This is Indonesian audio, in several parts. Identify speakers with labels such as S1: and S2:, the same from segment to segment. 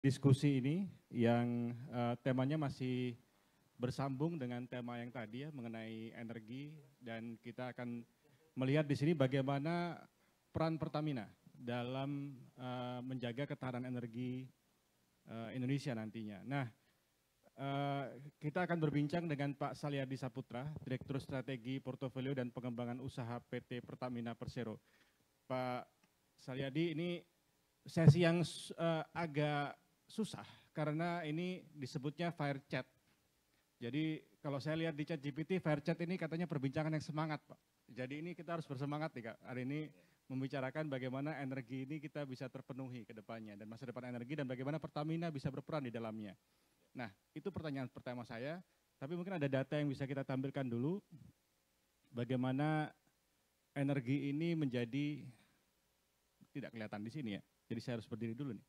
S1: diskusi ini yang temanya masih bersambung dengan tema yang tadi ya mengenai energi, dan kita akan melihat di sini bagaimana peran Pertamina dalam menjaga ketahanan energi Indonesia nantinya. Nah, kita akan berbincang dengan Pak Salyadi Saputra, Direktur Strategi Portofolio dan Pengembangan Usaha PT Pertamina Persero. Pak Salyadi, ini sesi yang agak susah karena ini disebutnya fire chat. Jadi kalau saya lihat di chat GPT, fire chat ini katanya perbincangan yang semangat, Pak. Jadi ini kita harus bersemangat nih, Kak. Hari ini membicarakan bagaimana energi ini kita bisa terpenuhi ke depannya dan masa depan energi dan bagaimana Pertamina bisa berperan di dalamnya. Nah, itu pertanyaan pertama saya, tapi mungkin ada data yang bisa kita tampilkan dulu. Bagaimana energi ini menjadi, tidak kelihatan di sini ya, jadi saya harus berdiri dulu nih.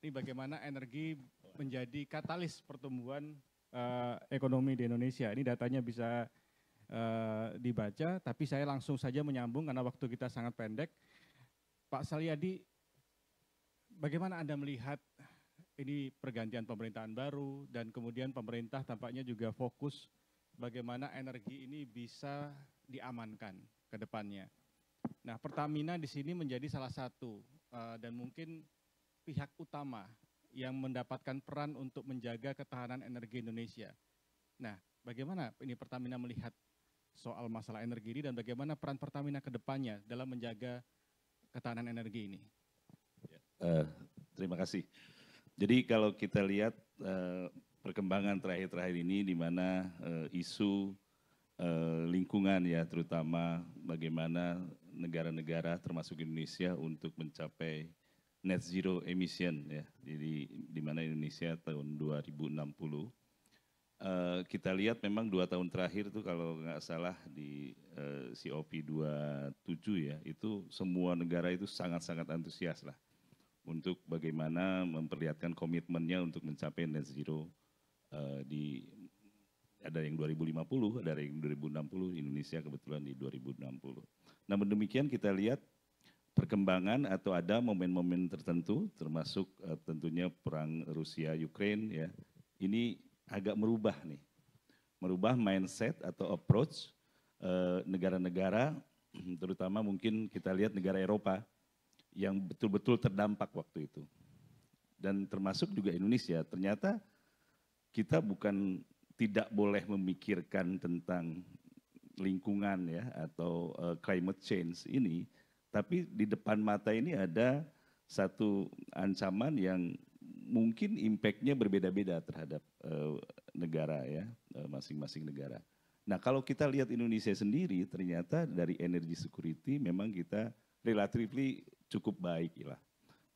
S1: Ini bagaimana energi menjadi katalis pertumbuhan ekonomi di Indonesia. Ini datanya bisa dibaca, tapi saya langsung saja menyambung karena waktu kita sangat pendek. Pak Salyadi, bagaimana Anda melihat ini pergantian pemerintahan baru dan kemudian pemerintah tampaknya juga fokus bagaimana energi ini bisa diamankan ke depannya. Nah, Pertamina di sini menjadi salah satu dan mungkin pihak utama yang mendapatkan peran untuk menjaga ketahanan energi Indonesia. Nah, bagaimana ini Pertamina melihat soal masalah energi ini dan bagaimana peran Pertamina ke depannya dalam menjaga ketahanan energi ini?
S2: Terima kasih. Jadi kalau kita lihat perkembangan terakhir-terakhir ini di mana isu lingkungan ya, terutama bagaimana negara-negara termasuk Indonesia untuk mencapai net zero emission ya. Jadi di mana Indonesia tahun 2060. Kita lihat memang 2 tahun terakhir tuh kalau nggak salah di COP27 ya, itu semua negara itu sangat-sangat antusias lah untuk bagaimana memperlihatkan komitmennya untuk mencapai net zero ada yang 2050, ada yang 2060, Indonesia kebetulan di 2060. Namun demikian kita lihat perkembangan atau ada momen-momen tertentu termasuk tentunya perang Rusia-Ukraine ya, ini agak merubah nih, merubah mindset atau approach negara-negara, terutama mungkin kita lihat negara Eropa yang betul-betul terdampak waktu itu. Dan termasuk juga Indonesia, ternyata kita bukan tidak boleh memikirkan tentang lingkungan ya atau climate change ini, tapi di depan mata ini ada satu ancaman yang mungkin impact-nya berbeda-beda terhadap negara ya, masing-masing negara. Nah kalau kita lihat Indonesia sendiri, ternyata dari energy security memang kita relatively cukup baik lah.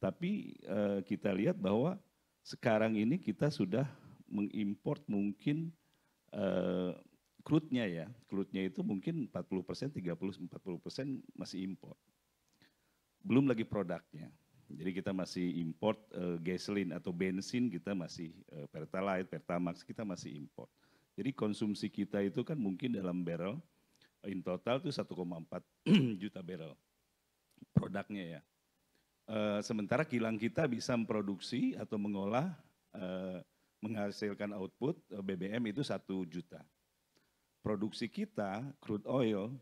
S2: Tapi kita lihat bahwa sekarang ini kita sudah mengimport mungkin crude-nya ya, crude-nya itu mungkin 40%, 30-40% masih import. Belum lagi produknya. Jadi kita masih import gasoline atau bensin, kita masih Pertalite, Pertamax, kita masih import. Jadi konsumsi kita itu kan mungkin dalam barrel, in total itu 1,4 juta barrel produknya ya. Sementara kilang kita bisa memproduksi atau mengolah, menghasilkan output BBM itu 1 juta. Produksi kita, crude oil,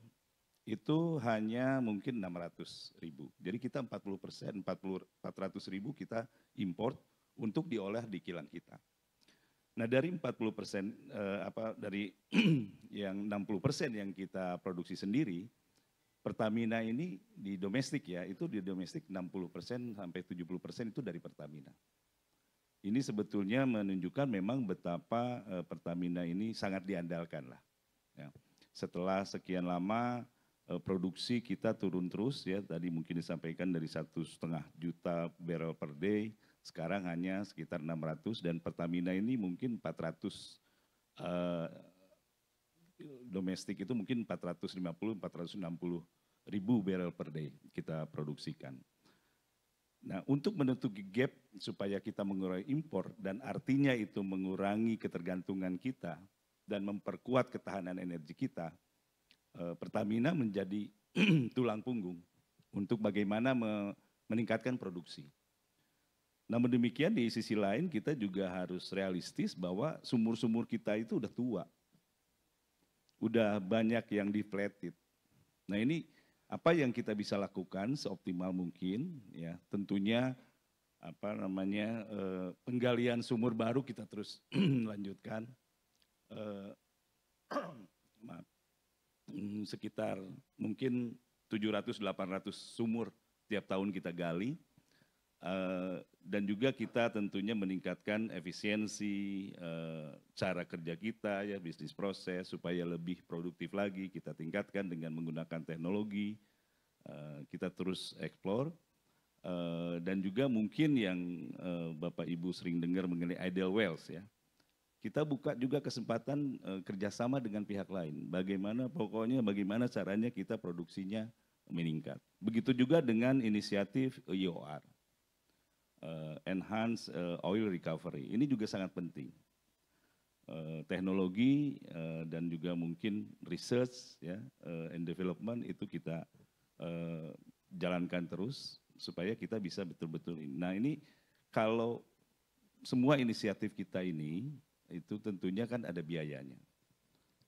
S2: itu hanya mungkin 600.000. Jadi kita 40%, 400.000 kita import untuk diolah di kilang kita. Nah dari 40%, dari yang 60% yang kita produksi sendiri, Pertamina ini di domestik ya, itu di domestik 60% sampai 70% itu dari Pertamina. Ini sebetulnya menunjukkan memang betapa Pertamina ini sangat diandalkan lah. Ya. Setelah sekian lama produksi kita turun terus ya, tadi mungkin disampaikan dari 1,5 juta barrel per day, sekarang hanya sekitar 600 dan Pertamina ini mungkin 400 domestik itu mungkin 450-460 ribu barrel per day kita produksikan. Nah untuk menutupi gap supaya kita mengurangi impor dan artinya itu mengurangi ketergantungan kita dan memperkuat ketahanan energi kita, Pertamina menjadi tulang punggung untuk bagaimana meningkatkan produksi. Namun demikian di sisi lain kita juga harus realistis bahwa sumur-sumur kita itu udah tua. Udah banyak yang depleted. Nah ini apa yang kita bisa lakukan seoptimal mungkin ya, tentunya penggalian sumur baru kita terus lanjutkan. Maaf, sekitar mungkin 700-800 sumur tiap tahun kita gali. Dan juga kita tentunya meningkatkan efisiensi cara kerja kita, ya bisnis proses supaya lebih produktif lagi, kita tingkatkan dengan menggunakan teknologi, kita terus explore, dan juga mungkin yang Bapak Ibu sering dengar mengenai idle wells ya. Kita buka juga kesempatan kerjasama dengan pihak lain, bagaimana caranya kita produksinya meningkat. Begitu juga dengan inisiatif EOR. Enhance oil recovery. Ini juga sangat penting. Teknologi dan juga mungkin research ya, and development itu kita jalankan terus supaya kita bisa betul-betul ini. Nah ini kalau semua inisiatif kita ini itu tentunya kan ada biayanya.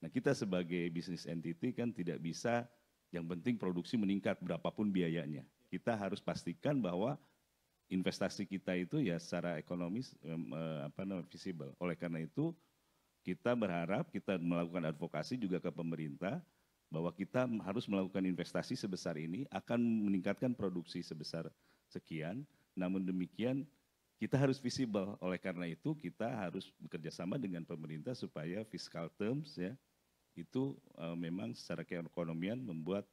S2: Nah kita sebagai business entity kan tidak bisa yang penting produksi meningkat berapapun biayanya. Kita harus pastikan bahwa investasi kita itu ya secara ekonomis visible. Oleh karena itu kita berharap kita melakukan advokasi juga ke pemerintah bahwa kita harus melakukan investasi sebesar ini akan meningkatkan produksi sebesar sekian. Namun demikian kita harus visible. Oleh karena itu kita harus bekerja sama dengan pemerintah supaya fiscal terms ya itu memang secara keekonomian membuat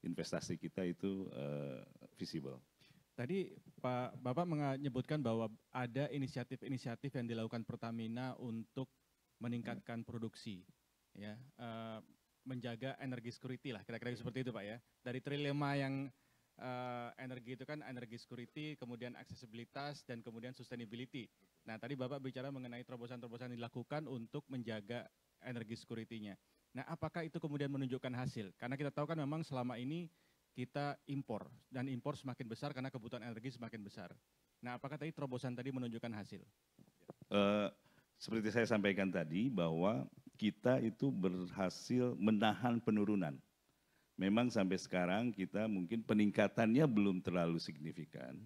S2: investasi kita itu visible.
S1: Tadi Bapak menyebutkan bahwa ada inisiatif-inisiatif yang dilakukan Pertamina untuk meningkatkan produksi, ya, menjaga energi security lah, kira-kira seperti itu Pak ya. Dari trilema yang energi itu kan energi security, kemudian aksesibilitas, dan kemudian sustainability. Nah tadi Bapak bicara mengenai terobosan-terobosan yang dilakukan untuk menjaga energi security-nya. Nah apakah itu kemudian menunjukkan hasil? Karena kita tahu kan memang selama ini kita impor, dan impor semakin besar karena kebutuhan energi semakin besar. Nah apakah tadi terobosan tadi menunjukkan hasil?
S2: Seperti saya sampaikan tadi bahwa kita itu berhasil menahan penurunan. Memang sampai sekarang kita mungkin peningkatannya belum terlalu signifikan,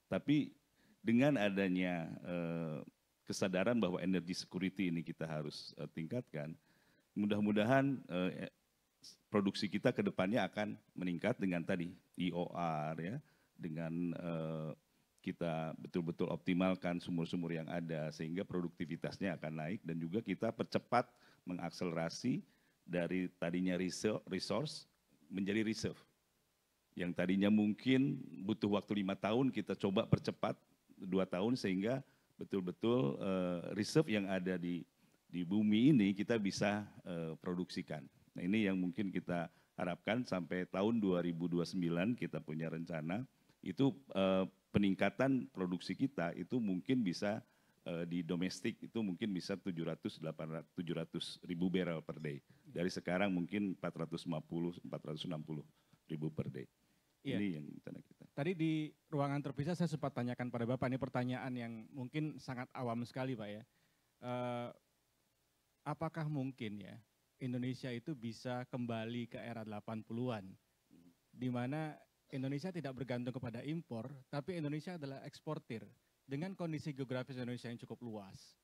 S2: tapi dengan adanya kesadaran bahwa energy security ini kita harus tingkatkan, mudah-mudahan produksi kita ke depannya akan meningkat dengan tadi EOR ya, dengan kita betul-betul optimalkan sumur-sumur yang ada sehingga produktivitasnya akan naik dan juga kita percepat mengakselerasi dari tadinya resource menjadi reserve. Yang tadinya mungkin butuh waktu 5 tahun kita coba percepat 2 tahun sehingga betul-betul reserve yang ada di bumi ini kita bisa produksikan. Nah ini yang mungkin kita harapkan sampai tahun 2029 kita punya rencana itu peningkatan produksi kita itu mungkin bisa di domestik itu mungkin bisa 700 ribu barrel per day. Dari sekarang mungkin 460 ribu per day.
S1: Iya.
S2: Ini yang rencana kita.
S1: Tadi di ruangan terpisah saya sempat tanyakan pada Bapak, ini pertanyaan yang mungkin sangat awam sekali Pak ya. Apakah mungkin ya Indonesia itu bisa kembali ke era 80-an, di mana Indonesia tidak bergantung kepada impor, tapi Indonesia adalah eksportir. Dengan kondisi geografis Indonesia yang cukup luas,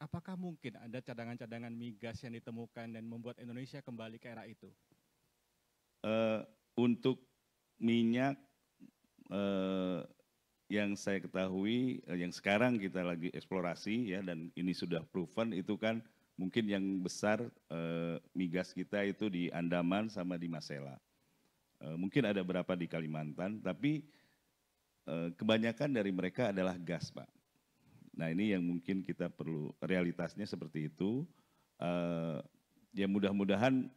S1: apakah mungkin ada cadangan-cadangan migas yang ditemukan dan membuat Indonesia kembali ke era itu?
S2: Untuk minyak yang saya ketahui, yang sekarang kita lagi eksplorasi ya, dan ini sudah proven itu kan mungkin yang besar migas kita itu di Andaman sama di Masela. Mungkin ada berapa di Kalimantan, tapi kebanyakan dari mereka adalah gas, Pak. Nah ini yang mungkin kita perlu, realitasnya seperti itu. Ya mudah-mudahan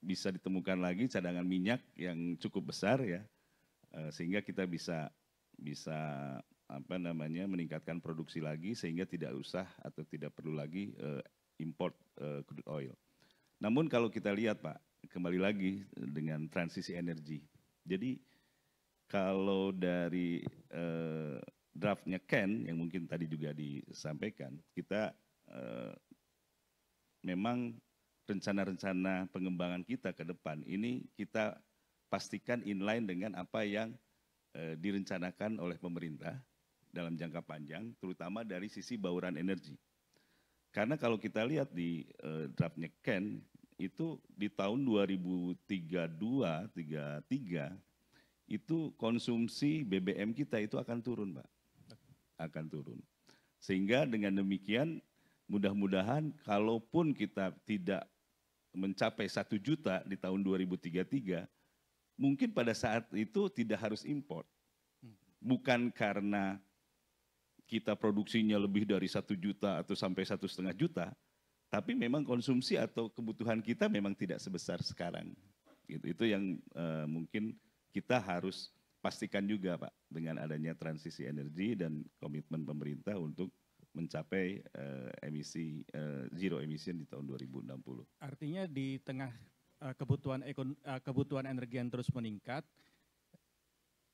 S2: bisa ditemukan lagi cadangan minyak yang cukup besar ya, sehingga kita bisa meningkatkan produksi lagi sehingga tidak usah atau tidak perlu lagi import crude oil. Namun kalau kita lihat Pak, kembali lagi dengan transisi energi. Jadi kalau dari draftnya Ken yang mungkin tadi juga disampaikan, kita memang rencana-rencana pengembangan kita ke depan ini kita pastikan inline dengan apa yang direncanakan oleh pemerintah dalam jangka panjang, terutama dari sisi bauran energi. Karena kalau kita lihat di draftnya Ken, itu di tahun 2032-33 itu konsumsi BBM kita itu akan turun, Pak. Akan turun. Sehingga dengan demikian mudah-mudahan kalaupun kita tidak mencapai 1 juta di tahun 2033, mungkin pada saat itu tidak harus import. Bukan karena kita produksinya lebih dari 1 juta atau sampai 1,5 juta, tapi memang konsumsi atau kebutuhan kita memang tidak sebesar sekarang. Itu yang mungkin kita harus pastikan juga, Pak, dengan adanya transisi energi dan komitmen pemerintah untuk mencapai emisi zero emission di tahun 2060.
S1: Artinya di tengah kebutuhan energi yang terus meningkat,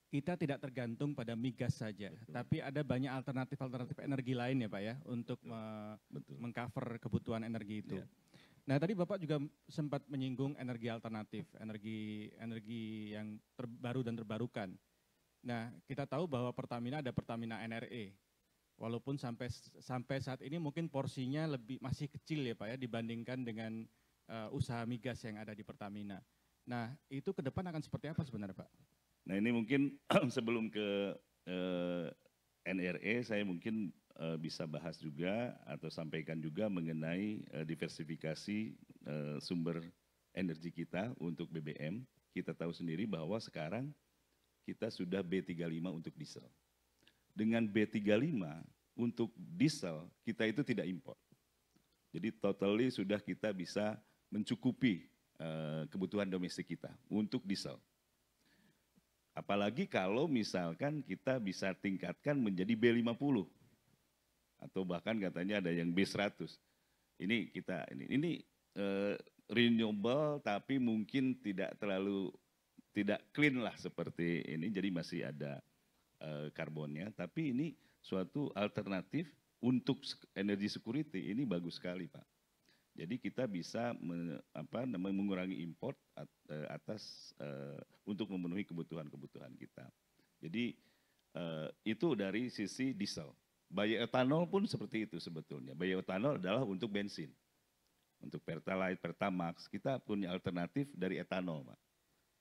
S1: kita tidak tergantung pada migas saja, betul, tapi ada banyak alternatif energi lain ya Pak ya, untuk mengcover kebutuhan energi itu. Ya. Nah tadi Bapak juga sempat menyinggung energi alternatif, energi yang baru dan terbarukan. Nah kita tahu bahwa Pertamina ada Pertamina NRE, walaupun sampai saat ini mungkin porsinya masih kecil ya Pak ya, dibandingkan dengan usaha migas yang ada di Pertamina. Nah itu ke depan akan seperti apa sebenarnya Pak?
S2: Nah ini mungkin sebelum ke NRE saya mungkin bisa bahas juga atau sampaikan juga mengenai diversifikasi sumber energi kita untuk BBM. Kita tahu sendiri bahwa sekarang kita sudah B35 untuk diesel. Dengan B35 untuk diesel kita itu tidak impor. Jadi totally sudah kita bisa mencukupi kebutuhan domestik kita untuk diesel. Apalagi kalau misalkan kita bisa tingkatkan menjadi B50 atau bahkan katanya ada yang B100. Ini renewable tapi mungkin tidak clean lah seperti ini, jadi masih ada karbonnya. Tapi ini suatu alternatif untuk energy security, ini bagus sekali Pak. Jadi kita bisa mengurangi import untuk memenuhi kebutuhan kita. Jadi itu dari sisi diesel. Bioetanol pun seperti itu sebetulnya. Bioetanol adalah untuk bensin. Untuk Pertalite, Pertamax, kita punya alternatif dari etanol, Pak.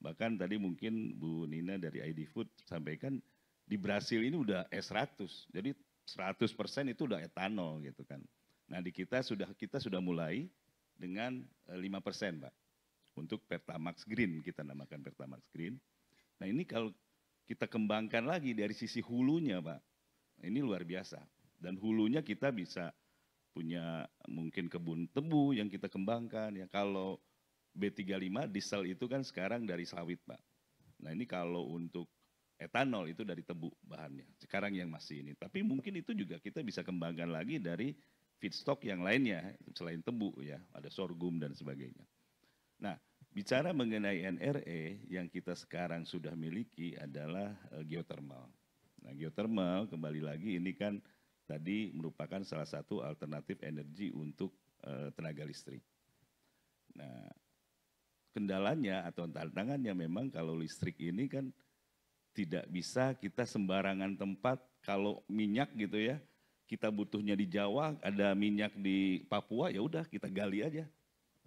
S2: Bahkan tadi mungkin Bu Nina dari ID Food sampaikan di Brasil ini udah S100. Jadi 100% itu udah etanol gitu kan. Nah di kita sudah mulai dengan 5% Pak. Untuk Pertamax Green, kita namakan Pertamax Green. Nah ini kalau kita kembangkan lagi dari sisi hulunya Pak, ini luar biasa. Dan hulunya kita bisa punya mungkin kebun tebu yang kita kembangkan. Ya kalau B35 diesel itu kan sekarang dari sawit Pak. Nah ini kalau untuk etanol itu dari tebu bahannya. Sekarang yang masih ini. Tapi mungkin itu juga kita bisa kembangkan lagi dari feedstock yang lainnya selain tebu ya, ada sorghum dan sebagainya. Nah, bicara mengenai NRE yang kita sekarang sudah miliki adalah geothermal. Nah, geothermal kembali lagi ini kan tadi merupakan salah satu alternatif energi untuk tenaga listrik. Nah, kendalanya atau tantangannya memang kalau listrik ini kan tidak bisa kita sembarangan tempat, kalau minyak gitu ya, kita butuhnya di Jawa, ada minyak di Papua, ya udah kita gali aja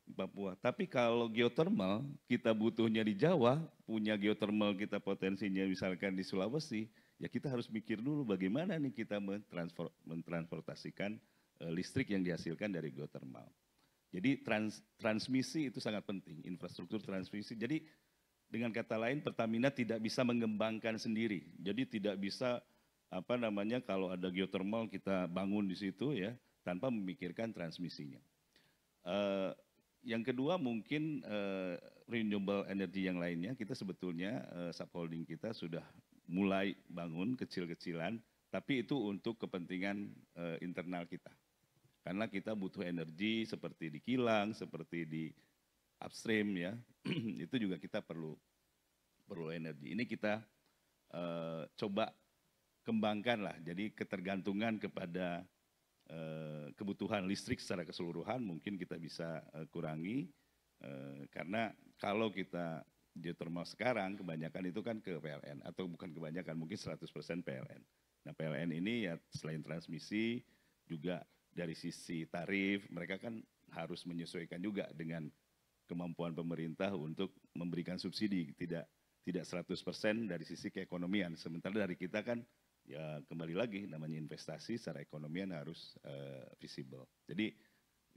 S2: di Papua. Tapi kalau geothermal, kita butuhnya di Jawa, punya geothermal kita potensinya misalkan di Sulawesi, ya kita harus mikir dulu bagaimana nih kita mentransportasikan listrik yang dihasilkan dari geothermal. Jadi transmisi itu sangat penting, infrastruktur transmisi. Jadi dengan kata lain Pertamina tidak bisa mengembangkan sendiri. Jadi tidak bisa kalau ada geothermal kita bangun di situ ya tanpa memikirkan transmisinya. Yang kedua mungkin renewable energy yang lainnya, kita sebetulnya subholding kita sudah mulai bangun kecil-kecilan, tapi itu untuk kepentingan internal kita. Karena kita butuh energi seperti di kilang, seperti di upstream ya, itu juga kita perlu energi. Ini kita coba kembangkan lah. Jadi ketergantungan kepada kebutuhan listrik secara keseluruhan mungkin kita bisa kurangi, karena kalau kita geothermal sekarang kebanyakan itu kan ke PLN, atau bukan kebanyakan, mungkin 100% PLN. Nah PLN ini ya selain transmisi juga dari sisi tarif mereka kan harus menyesuaikan juga dengan kemampuan pemerintah untuk memberikan subsidi, tidak 100% dari sisi keekonomian. Sementara dari kita kan ya kembali lagi namanya investasi secara ekonomian harus visible. Jadi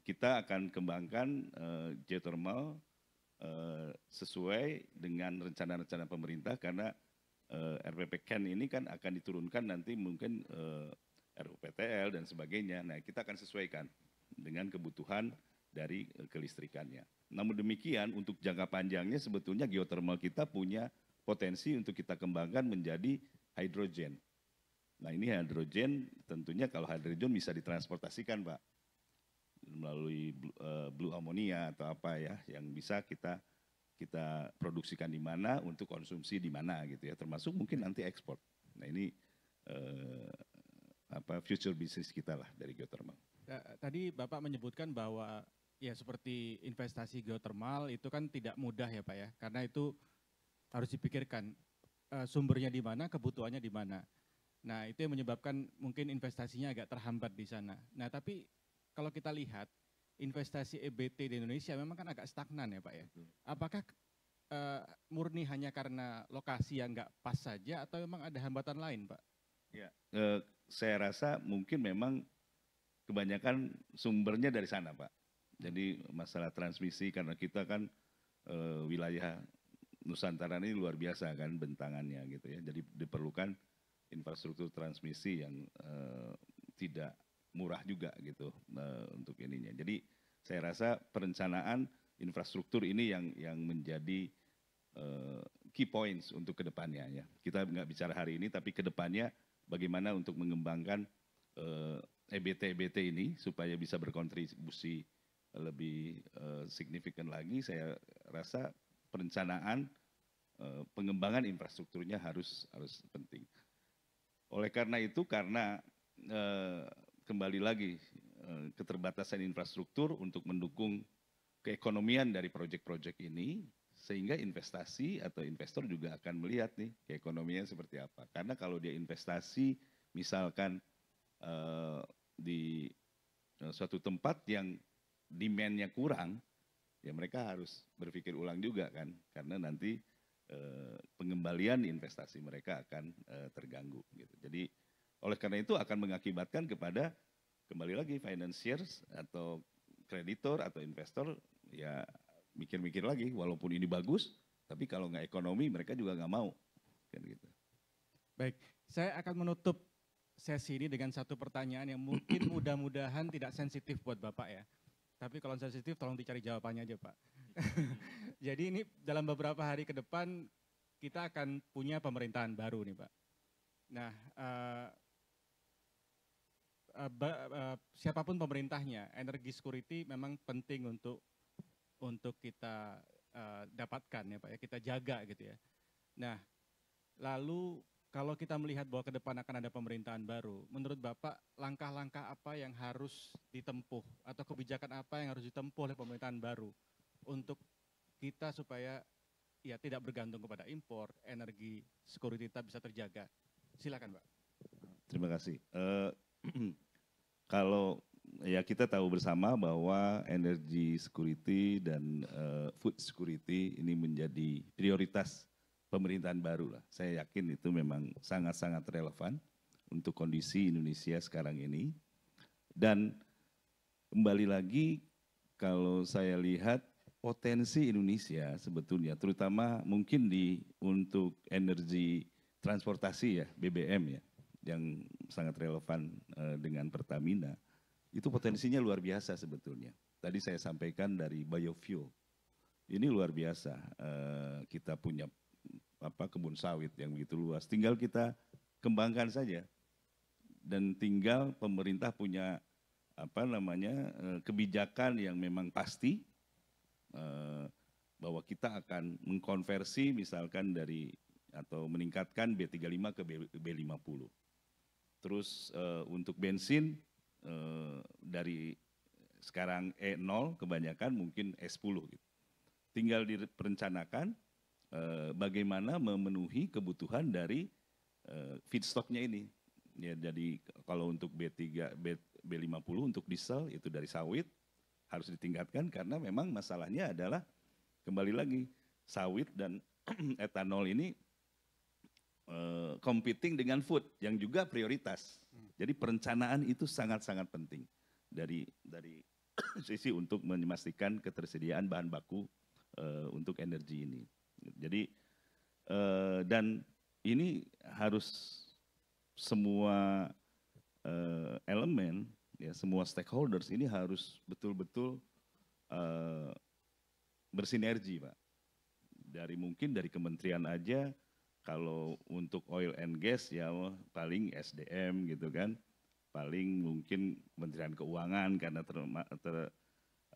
S2: kita akan kembangkan geothermal sesuai dengan rencana-rencana pemerintah, karena RPPKN ini kan akan diturunkan nanti mungkin RUPTL dan sebagainya. Nah kita akan sesuaikan dengan kebutuhan dari kelistrikannya. Namun demikian untuk jangka panjangnya sebetulnya geothermal kita punya potensi untuk kita kembangkan menjadi hidrogen. Nah ini hidrogen tentunya kalau hidrogen bisa ditransportasikan Pak, melalui blue ammonia atau apa ya, yang bisa kita produksikan di mana untuk konsumsi di mana gitu ya, termasuk mungkin nanti ekspor. Nah ini future business kita lah dari geothermal.
S1: Tadi Bapak menyebutkan bahwa ya seperti investasi geothermal itu kan tidak mudah ya Pak ya, karena itu harus dipikirkan sumbernya di mana, kebutuhannya di mana. Nah itu yang menyebabkan mungkin investasinya agak terhambat di sana. Nah tapi kalau kita lihat investasi EBT di Indonesia memang kan agak stagnan ya Pak ya. Apakah murni hanya karena lokasi yang nggak pas saja atau memang ada hambatan lain Pak?
S2: Ya, saya rasa mungkin memang kebanyakan sumbernya dari sana Pak. Jadi masalah transmisi karena kita kan wilayah Nusantara ini luar biasa kan bentangannya gitu ya. Jadi diperlukan infrastruktur transmisi yang tidak murah juga gitu untuk ininya. Jadi saya rasa perencanaan infrastruktur ini yang menjadi key points untuk kedepannya ya. Kita nggak bicara hari ini, tapi kedepannya bagaimana untuk mengembangkan EBT ini supaya bisa berkontribusi lebih signifikan lagi. Saya rasa perencanaan pengembangan infrastrukturnya harus penting. Oleh karena itu, karena kembali lagi keterbatasan infrastruktur untuk mendukung keekonomian dari proyek-proyek ini, sehingga investasi atau investor juga akan melihat nih keekonomian seperti apa. Karena kalau dia investasi misalkan di suatu tempat yang demand-nya kurang, ya mereka harus berpikir ulang juga kan, karena nanti pengembalian investasi mereka akan terganggu gitu. Jadi oleh karena itu akan mengakibatkan kepada kembali lagi financiers atau kreditor atau investor ya mikir-mikir lagi, walaupun ini bagus tapi kalau nggak ekonomi mereka juga nggak mau kan gitu.
S1: Baik, saya akan menutup sesi ini dengan satu pertanyaan yang mungkin mudah-mudahan tidak sensitif buat Bapak ya. Tapi kalau sensitif tolong dicari jawabannya aja Pak. Jadi ini dalam beberapa hari ke depan kita akan punya pemerintahan baru nih Pak. Nah siapapun pemerintahnya, energi security memang penting untuk kita dapatkan ya Pak ya, kita jaga gitu ya. Nah lalu kalau kita melihat bahwa ke depan akan ada pemerintahan baru, menurut Bapak langkah-langkah apa yang harus ditempuh atau kebijakan apa yang harus ditempuh oleh pemerintahan baru untuk kita supaya ya tidak bergantung kepada impor, energi security kita bisa terjaga. Silakan Pak.
S2: Terima kasih. Kalau ya kita tahu bersama bahwa energi security dan food security ini menjadi prioritas pemerintahan baru lah. Saya yakin itu memang sangat-sangat relevan untuk kondisi Indonesia sekarang ini. Dan kembali lagi kalau saya lihat potensi Indonesia sebetulnya terutama mungkin untuk energi transportasi ya, BBM ya, yang sangat relevan dengan Pertamina, itu potensinya luar biasa sebetulnya. Tadi saya sampaikan dari biofuel, ini luar biasa. Kita punya kebun sawit yang begitu luas, tinggal kita kembangkan saja dan tinggal pemerintah punya kebijakan yang memang pasti bahwa kita akan mengkonversi misalkan dari atau meningkatkan B35 ke B50. Terus untuk bensin dari sekarang E0 kebanyakan mungkin E10 gitu. Tinggal direncanakan bagaimana memenuhi kebutuhan dari feedstocknya ini. Ya, jadi kalau untuk B3, B50 untuk diesel itu dari sawit harus ditingkatkan karena memang masalahnya adalah kembali lagi sawit dan etanol ini competing dengan food yang juga prioritas. Jadi perencanaan itu sangat-sangat penting dari sisi untuk memastikan ketersediaan bahan baku untuk energi ini. Jadi dan ini harus semua elemen, ya, semua stakeholders ini harus betul-betul bersinergi, Pak. Mungkin dari kementerian aja, kalau untuk oil and gas ya paling SDM gitu kan, paling mungkin Kementerian Keuangan karena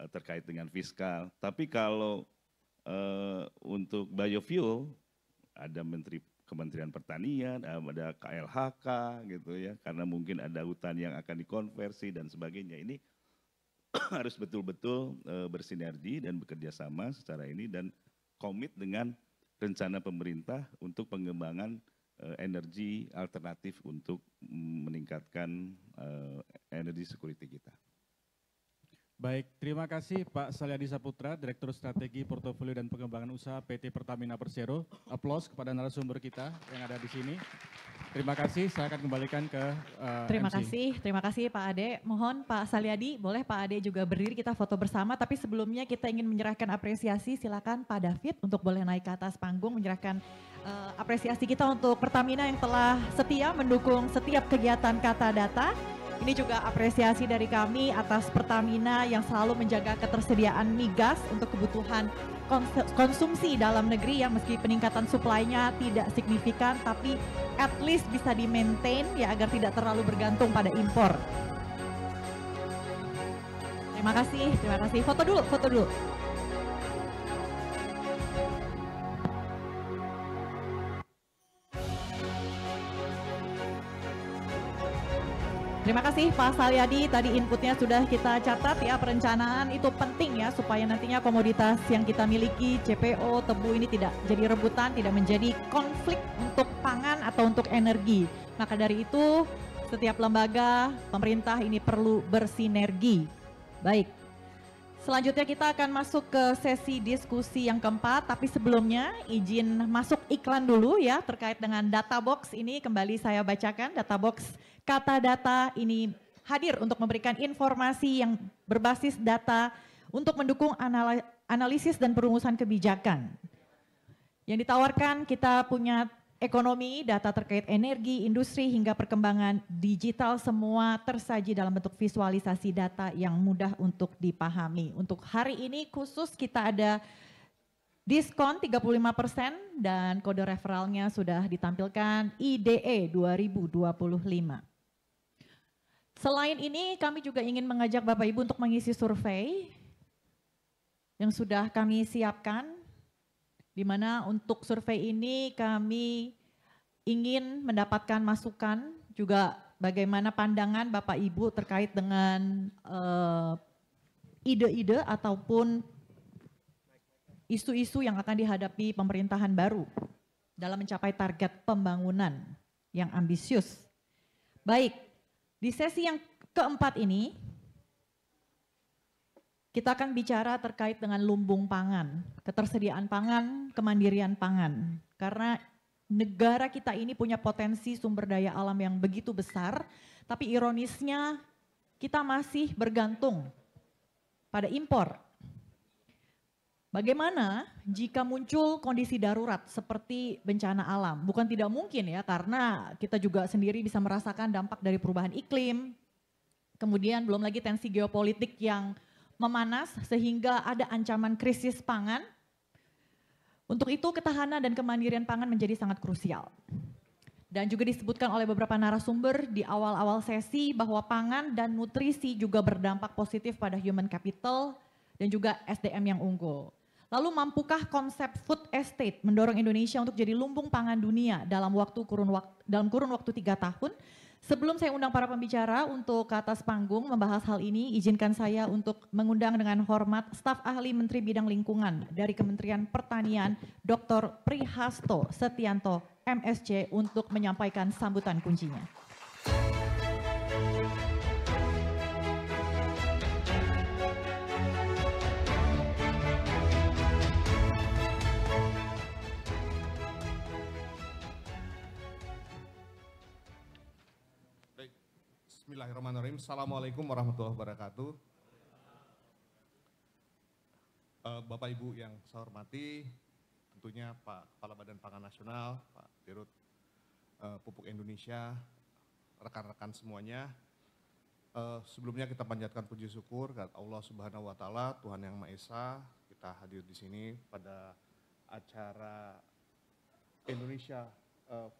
S2: terkait dengan fiskal. Tapi kalau untuk biofuel ada Kementerian Pertanian, ada KLHK gitu ya, karena mungkin ada hutan yang akan dikonversi dan sebagainya. Ini harus betul-betul bersinergi dan bekerja sama secara ini dan komit dengan rencana pemerintah untuk pengembangan energi alternatif untuk meningkatkan energi security kita.
S1: Baik, terima kasih Pak Salyadi Saputra, Direktur Strategi Portofolio dan Pengembangan Usaha PT Pertamina Persero. Aplaus kepada narasumber kita yang ada di sini. Terima kasih, saya akan kembalikan ke
S3: Terima kasih Pak Ade. Mohon Pak Salyadi, boleh Pak Ade juga berdiri kita foto bersama, tapi sebelumnya kita ingin menyerahkan apresiasi, silakan Pak David untuk boleh naik ke atas panggung, menyerahkan apresiasi kita untuk Pertamina yang telah setia mendukung setiap kegiatan Kata Data. Ini juga apresiasi dari kami atas Pertamina yang selalu menjaga ketersediaan migas untuk kebutuhan konsumsi dalam negeri yang meski peningkatan supply-nya tidak signifikan tapi at least bisa di-maintain ya agar tidak terlalu bergantung pada impor. Terima kasih. Foto dulu. Terima kasih Pak Salyadi, tadi inputnya sudah kita catat ya, perencanaan itu penting ya supaya nantinya komoditas yang kita miliki, CPO, tebu ini tidak jadi rebutan, tidak menjadi konflik untuk pangan atau untuk energi. Maka dari itu setiap lembaga pemerintah ini perlu bersinergi. Baik, selanjutnya kita akan masuk ke sesi diskusi yang keempat, tapi sebelumnya izin masuk iklan dulu ya terkait dengan data box ini kembali saya bacakan. Data box Kata Data ini hadir untuk memberikan informasi yang berbasis data untuk mendukung analisis dan perumusan kebijakan. Yang ditawarkan kita punya ekonomi, data terkait energi, industri hingga perkembangan digital semua tersaji dalam bentuk visualisasi data yang mudah untuk dipahami. Untuk hari ini khusus kita ada diskon 35% dan kode referralnya sudah ditampilkan IDE 2025. Selain ini kami juga ingin mengajak Bapak Ibu untuk mengisi survei yang sudah kami siapkan, di mana untuk survei ini kami ingin mendapatkan masukan juga bagaimana pandangan Bapak Ibu terkait dengan ide-ide ataupun isu-isu yang akan dihadapi pemerintahan baru dalam mencapai target pembangunan yang ambisius. Baik, di sesi yang keempat ini kita akan bicara terkait dengan lumbung pangan, ketersediaan pangan, kemandirian pangan. Karena negara kita ini punya potensi sumber daya alam yang begitu besar, tapi ironisnya kita masih bergantung pada impor. Bagaimana jika muncul kondisi darurat seperti bencana alam? Bukan tidak mungkin ya, karena kita juga sendiri bisa merasakan dampak dari perubahan iklim, kemudian belum lagi tensi geopolitik yang memanas sehingga ada ancaman krisis pangan. Untuk itu ketahanan dan kemandirian pangan menjadi sangat krusial. Dan juga disebutkan oleh beberapa narasumber di awal-awal sesi bahwa pangan dan nutrisi juga berdampak positif pada human capital dan juga SDM yang unggul. Lalu mampukah konsep food estate mendorong Indonesia untuk jadi lumbung pangan dunia dalam kurun waktu 3 tahun Sebelum saya undang para pembicara untuk ke atas panggung membahas hal ini, izinkan saya untuk mengundang dengan hormat staf ahli Menteri Bidang Lingkungan dari Kementerian Pertanian, Dr. Prihasto Setianto, MSc, untuk menyampaikan sambutan kuncinya.
S4: Bismillahirrahmanirrahim. Assalamualaikum warahmatullahi wabarakatuh. Bapak Ibu yang saya hormati, tentunya Pak Kepala Badan Pangan Nasional, Pak Dirut Pupuk Indonesia, rekan-rekan semuanya. Sebelumnya kita panjatkan puji syukur kepada Allah Subhanahu wa Ta'ala, Tuhan Yang Maha Esa. Kita hadir di sini pada acara Indonesia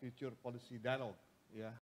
S4: Future Policy Dialogue, ya.